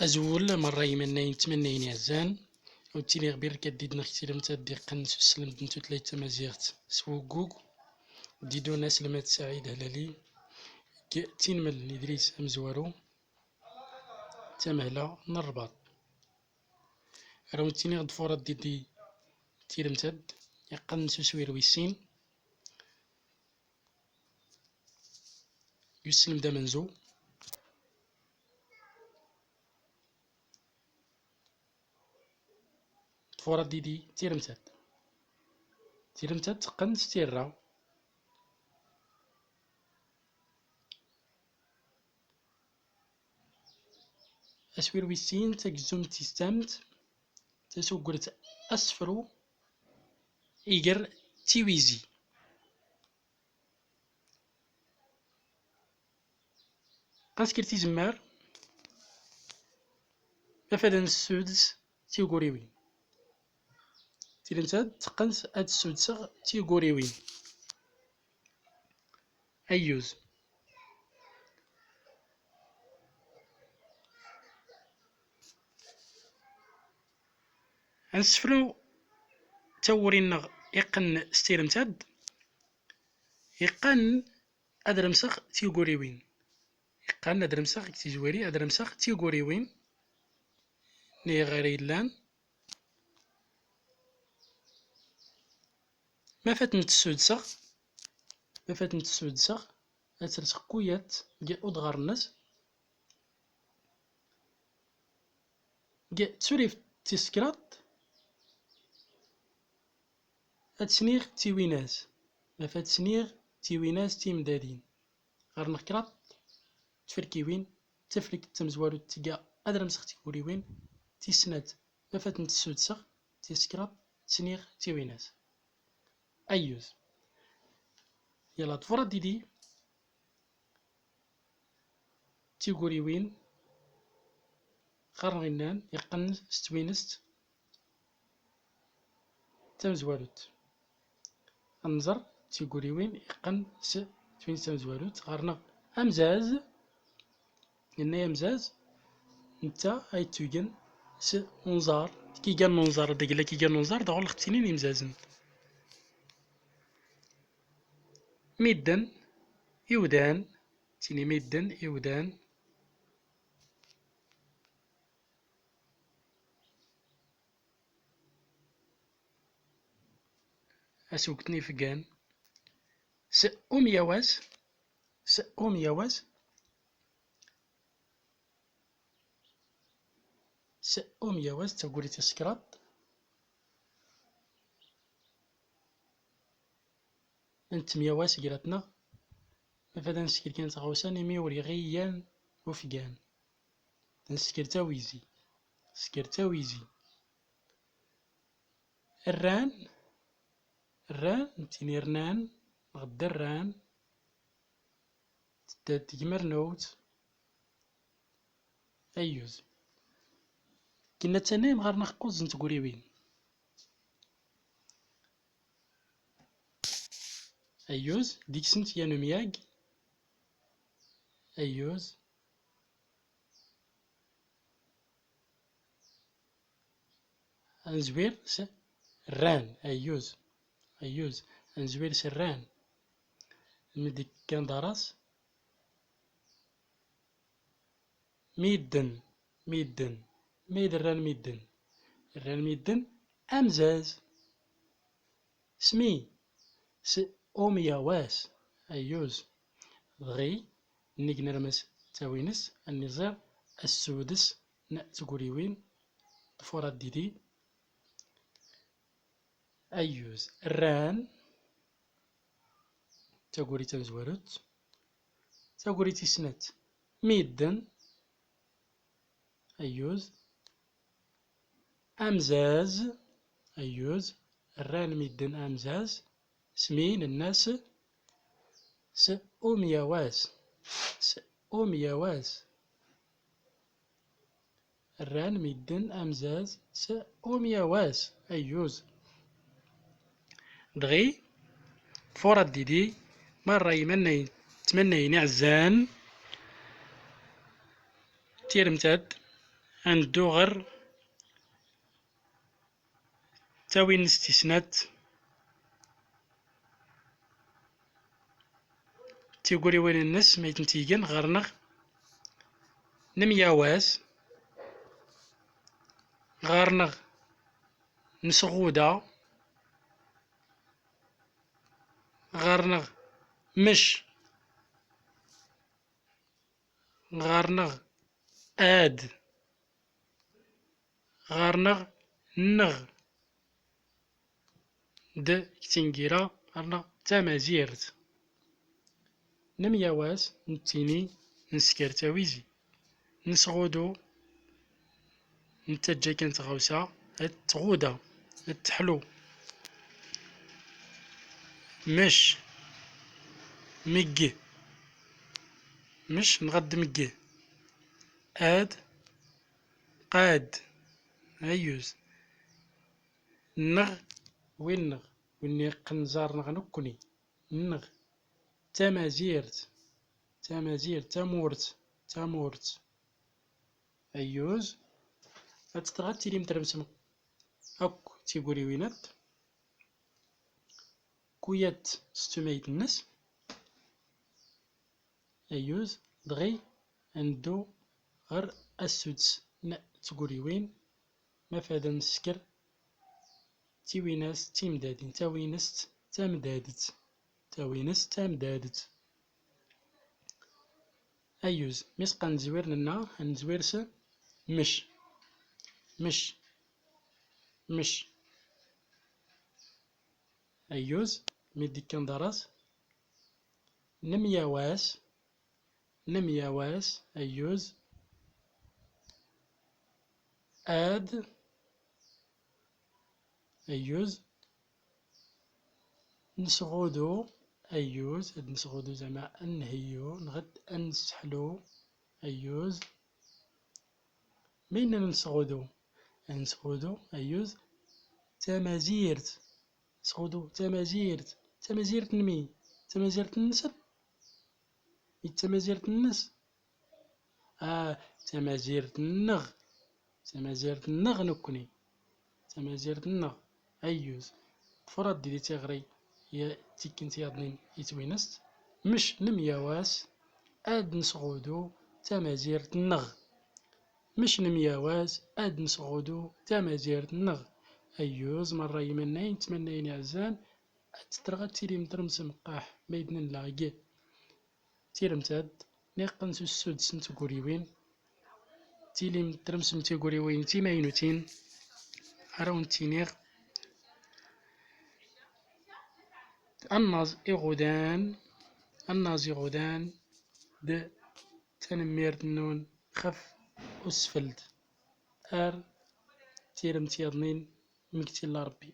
أزول مرة يمنين تمنين يعزان وتيلي غبير كديدنا ختيلم تادي قنس وسلم دنتو تلايت تمازيغت سوقوق ديدو ناس لمات سعيد هلالي تينمل إدريس أمزوارو تمهلا نربط راون تيني غدفورة ديدي تيلم تاد يقنس وسوير ويسين يسلم دا منزو فورا ديدي تيرمتاد تقنس تيرا أسوير ويسين تاكزوم تيستامت تسوقرت أسفرو إيجر تيويزي قنس كرتي زمار مفادن السودس تيوغوريوين تيرمتاد تقنس هاد السودسغ تيوغوريوين أيوز أنسفرو تورينغ يقن ستيرمتاد يقن أدرمسخ تيوغوريوين يقن أدرمسخ تيزواري أدرمسخ تيوغوريوين ني غير يلان ما فاتنت السودسغ أترسخ كويات جاء أدغار الناس جاء تسوريف تيسكرات أتسنيغ تيويناس ما فات سنيغ تيويناس تيمدادين غير نخكرات تفركيوين تفرك تمزوارو تيقا أدرمسخ تيكوريوين تيسنات ما فاتنت السودسغ تيسكرات تسنيغ تيويناس أيوز يلا تفرد ديدي تيغوريوين خرغنان يقن ستوينست تمزوالوت انظر تيغوريوين يقن ستوينست تمزوالوت غارنا أمزاز لنا أمزاز نتا هاي تويجن انظار كي قال ننظر دقلا كي قال ننظر دغول ختينين يمزازن ميدن يودان تيني ميدن يودان أسوقتني فقان سأم يواز تقولي تسكرات انت ميواس قراتنا مفادا نسكر كانت غوسان ميوري غيان وفقان نسكر تاويزي الران نتيني رنان غدا الران تجمر نوت أيوز كنا تنايم غير نخقوز نتقولي وين أيوز ديك سنت يا نمياق أيوز أنزوير ران أيوز أنزوير سران مديك كان دراس ميدن الران ميدن أمزاز سمي أوميا واس أيوز غي نيك نرمس تاوينس النزار السودس تقولي وين فورا ديدي أيوز الران تقولي تمزورت تقولي تسنت ميدن أيوز أمزاز أيوز الران ميدن أمزاز سمين الناس أوميا واس الران ميدن أمزاز أوميا واس أيوز دغي فورا ديدي مرة تمنى ينعزان تيرمتاد غندو غير تاوين استثنات تيقولي وين الناس ما يتنتيجن غرنغ نمياواز غارنغ نسغودا غارنغ مش غارنغ آد غارنغ نغ د كتنجيرا غارنغ تامازيرت نمياواز نتيني نسكر تاويزي نسغودو نتاجا كانت غوسا تغودا تحلو مش ميجي مش نغد ميجي آد قاد أيوز نغ وين نغ وين قنزار نغ نكوني نغ تامازيرت تامورت أيوز هتستغاد تيلي مترمسم أك تيقولي وينات كويات ستميت الناس أيوز دغي عندو غير السدس تقولي وين ما فادا نسكر تيويناس تيمدادين تاوينست تامدادت أيوز مسقا نزوير لنا نزويرس مش أيوز ميدي كان دراس نمياواس أيوز آد أيوز نسغودو أيوز نسغودو زعما أنهيو نغد أنسحلو أيوز مين نسغودو أيوز تامازيرت نسغودو تامازيرت نمي تامازيرت النسر تامازيرت الناس تامازيرت النغ نكوني تامازيرت النغ أيوز فراد ديالي تيغري هي تيكنت ياضنين يتوينست مش نمياواس آد نسغودو تامازيرت النغ مش نمياواس آد نسغودو تامازيرت النغ أيوز مرة يمناين تمناين عزان تترغد تيلي مترمس مقاح بإذن الله كي تيرمتاد نيقنسو السدس نتقولي وين تيلي مترمس تيقولي وين تيماينوتين أراون تينيغ الناز إغودان د تنمير النون خف أسفلد تيرم تيضنين مكتي الله ربي